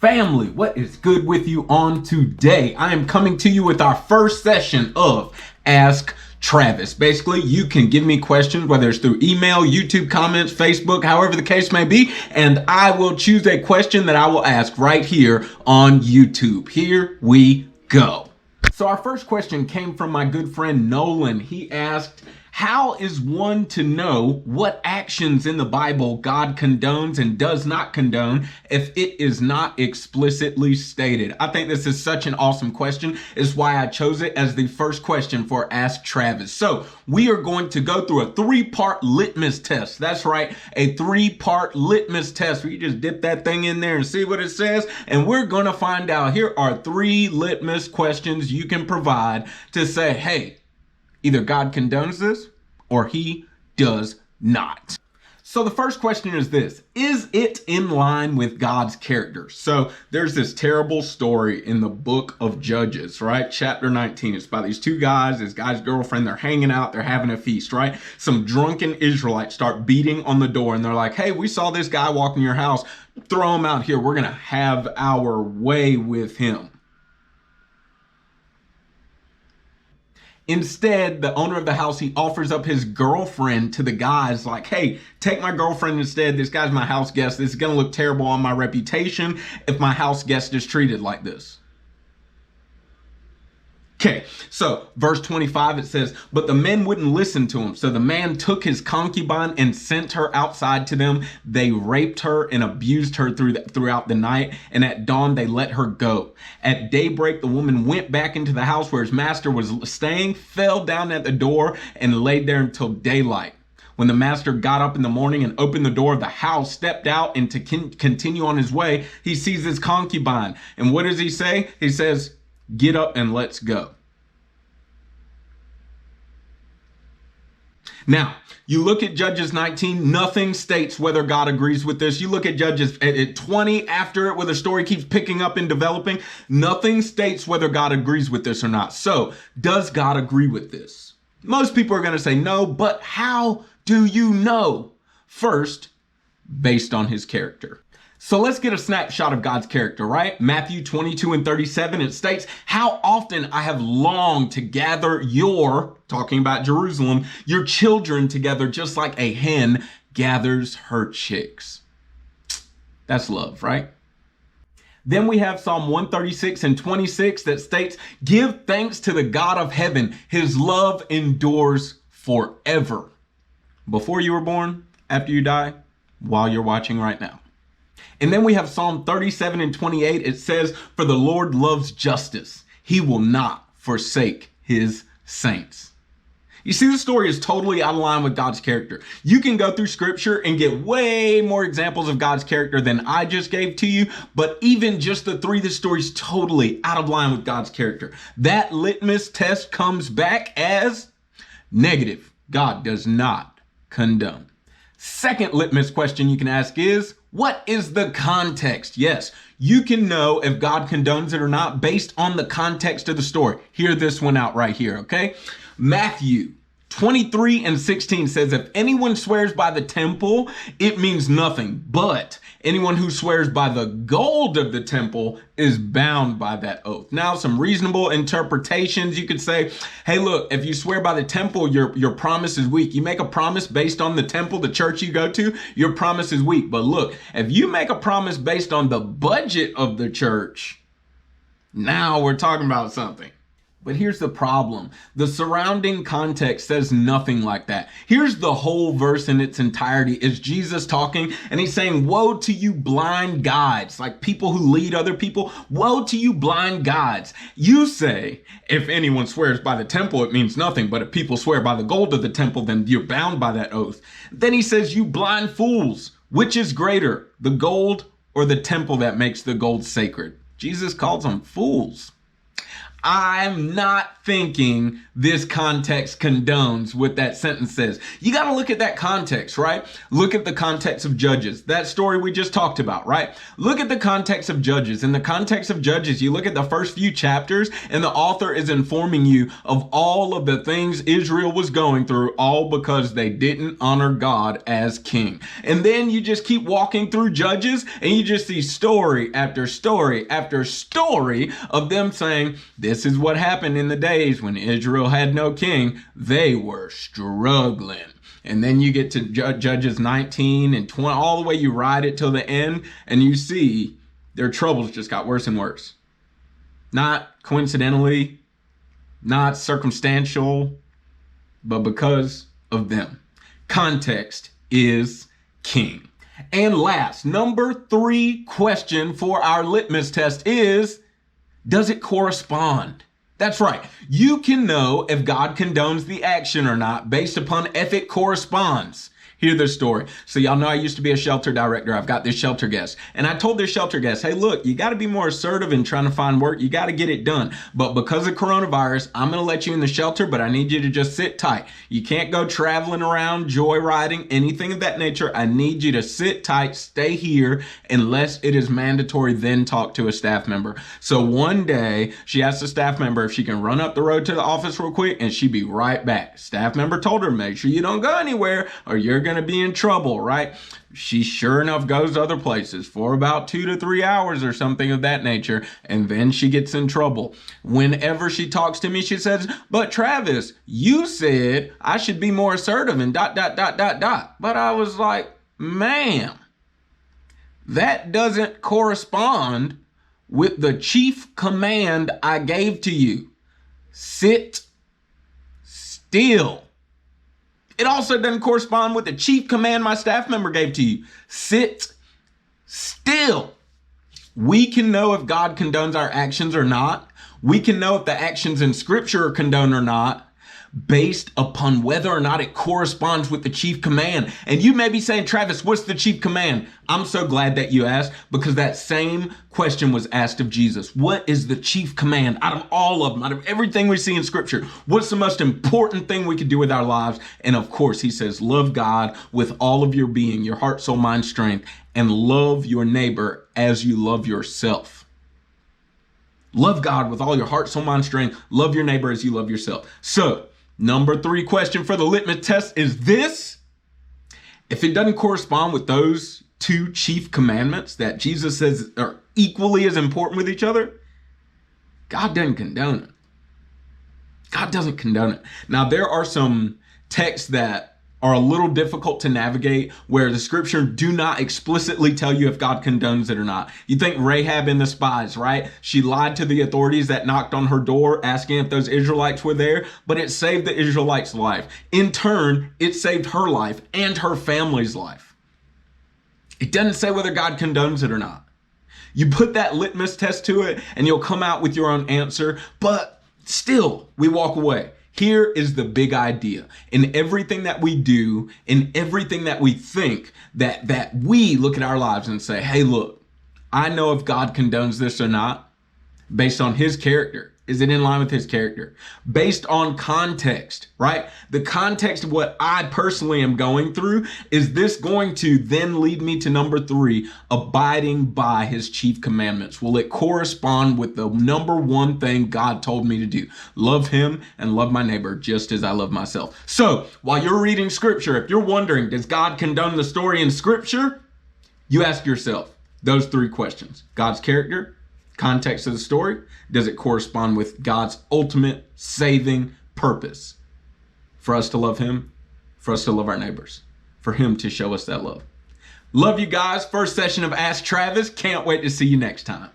Family, what is good with you on today? I am coming to you with our first session of Ask Travis. Basically, you can give me questions, whether it's through email, YouTube comments, Facebook, however the case may be, and I will choose a question that I will ask right here on YouTube. Here we go. So our first question came from my good friend Nolan. He asked, how is one to know what actions in the Bible God condones and does not condone if it is not explicitly stated? I think this is such an awesome question. It's why I chose it as the first question for Ask Travis. So we are going to go through a three-part litmus test. That's right, a three-part litmus test where you just dip that thing in there and see what it says. And we're going to find out. Here are three litmus questions you can provide to say, hey, either God condones this or he does not. So the first question is this: is it in line with God's character? So there's this terrible story in the book of Judges, right? Chapter 19. It's about these two guys, this guy's girlfriend, they're hanging out, they're having a feast, right? Some drunken Israelites start beating on the door and they're like, hey, we saw this guy walk in your house. Throw him out here. We're going to have our way with him. Instead, the owner of the house, he offers up his girlfriend to the guys like, hey, take my girlfriend instead. This guy's my house guest. This is going to look terrible on my reputation if my house guest is treated like this. Okay, so verse 25, it says, but the men wouldn't listen to him. So the man took his concubine and sent her outside to them. They raped her and abused her throughout the night. And at dawn, they let her go. At daybreak, the woman went back into the house where his master was staying, fell down at the door, and laid there until daylight. When the master got up in the morning and opened the door of the house, stepped out, and to continue on his way, he sees his concubine. And what does he say? He says, get up and let's go. Now, you look at Judges 19, nothing states whether God agrees with this. You look at Judges at 20 after it, where the story keeps picking up and developing, nothing states whether God agrees with this or not. So, does God agree with this? Most people are going to say no, but how do you know? First, based on his character. So let's get a snapshot of God's character, right? Matthew 22:37, it states, how often I have longed to gather talking about Jerusalem, your children together just like a hen gathers her chicks. That's love, right? Then we have Psalm 136:26 that states, give thanks to the God of heaven. His love endures forever. Before you were born, after you die, while you're watching right now. And then we have Psalm 37:28. It says, for the Lord loves justice. He will not forsake his saints. You see, the story is totally out of line with God's character. You can go through scripture and get way more examples of God's character than I just gave to you. But even just the three, this story is totally out of line with God's character. That litmus test comes back as negative. God does not condone. Second litmus question you can ask is, what is the context? Yes, you can know if God condones it or not based on the context of the story. Hear this one out right here, okay? Matthew 23:16 says, if anyone swears by the temple, it means nothing. But anyone who swears by the gold of the temple is bound by that oath. Now, some reasonable interpretations. You could say, hey, look, if you swear by the temple, your promise is weak. You make a promise based on the temple, the church you go to, your promise is weak. But look, if you make a promise based on the budget of the church, now we're talking about something. But here's the problem. The surrounding context says nothing like that. Here's the whole verse in its entirety. It's Jesus talking, and he's saying, woe to you blind guides, like people who lead other people. Woe to you blind guides. You say, if anyone swears by the temple, it means nothing. But if people swear by the gold of the temple, then you're bound by that oath. Then he says, you blind fools, which is greater, the gold or the temple that makes the gold sacred? Jesus calls them fools. I'm not thinking this context condones what that sentence says. You got to look at that context, right? Look at the context of Judges. That story we just talked about, right? Look at the context of Judges. In the context of Judges, you look at the first few chapters and the author is informing you of all of the things Israel was going through, all because they didn't honor God as king. And then you just keep walking through Judges and you just see story after story after story of them saying, this is what happened in the days when Israel had no king. They were struggling. And then you get to Judges 19 and 20, all the way you ride it till the end, and you see their troubles just got worse and worse. Not coincidentally, not circumstantial, but because of them. Context is king. And last, number 3 question for our litmus test is, does it correspond? That's right. You can know if God condones the action or not based upon if it corresponds. Hear the story. So y'all know I used to be a shelter director. I've got this shelter guest. And I told this shelter guest, hey, look, you got to be more assertive in trying to find work. You got to get it done. But because of coronavirus, I'm going to let you in the shelter, but I need you to just sit tight. You can't go traveling around, joyriding, anything of that nature. I need you to sit tight, stay here, unless it is mandatory, then talk to a staff member. So one day she asked the staff member if she can run up the road to the office real quick and she'd be right back. Staff member told her, make sure you don't go anywhere or you're going to be in trouble, right? She sure enough goes other places for about 2 to 3 hours or something of that nature, and then she gets in trouble. Whenever she talks to me, she says, but Travis, you said I should be more assertive and ... But I was like, ma'am, that doesn't correspond with the chief command I gave to you. Sit still. It also doesn't correspond with the chief command my staff member gave to you. Sit still. We can know if God condones our actions or not. We can know if the actions in Scripture are condoned or not based upon whether or not it corresponds with the chief command. And you may be saying, Travis, what's the chief command? I'm so glad that you asked, because that same question was asked of Jesus. What is the chief command out of all of them, out of everything we see in Scripture? What's the most important thing we could do with our lives? And of course, he says, love God with all of your being, your heart, soul, mind, strength, and love your neighbor as you love yourself. Love God with all your heart, soul, mind, strength. Love your neighbor as you love yourself. So, number 3 question for the litmus test is this. If it doesn't correspond with those 2 chief commandments that Jesus says are equally as important with each other, God doesn't condone it. God doesn't condone it. Now, there are some texts that are a little difficult to navigate where the Scripture do not explicitly tell you if God condones it or not. You think Rahab and the spies, right? She lied to the authorities that knocked on her door asking if those Israelites were there, but it saved the Israelites' life. In turn, it saved her life and her family's life. It doesn't say whether God condones it or not. You put that litmus test to it and you'll come out with your own answer, but still, we walk away. Here is the big idea. In everything that we do, in everything that we think, that we look at our lives and say, hey, look, I know if God condones this or not based on his character. Is it in line with his character? Based on context, right? The context of what I personally am going through, is this going to then lead me to number 3, abiding by his chief commandments? Will it correspond with the number 1 thing God told me to do? Love him and love my neighbor just as I love myself. So while you're reading Scripture, if you're wondering, does God condone the story in Scripture? You ask yourself those 3 questions. God's character, context of the story, does it correspond with God's ultimate saving purpose? For us to love him, for us to love our neighbors, for him to show us that love. Love you guys. First session of Ask Travis. Can't wait to see you next time.